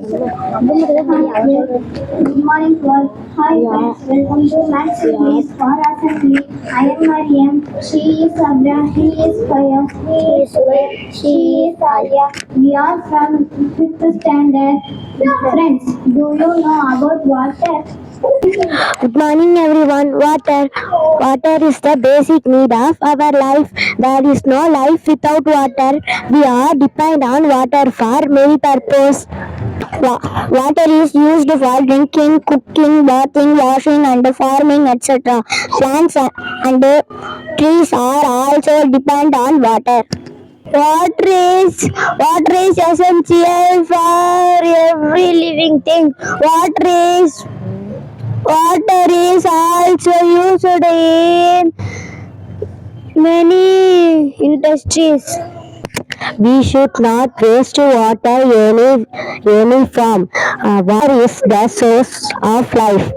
Good morning, world. Hi, friends. Welcome to Max Please for Assembly. I am Mariam. She is Sabra. He is Faya. She is Alia. We are from 5th standard. Friends, do you know about water? Good morning, everyone. Water is the basic need of our life. There is no life without water. We are depend on water for many purposes. Water is used for drinking, cooking, bathing, washing, and farming, etc. Plants and trees are also depend on water. Water is essential for every living thing. Water is also used in many industries. We should not waste water any form. Water is the source of life.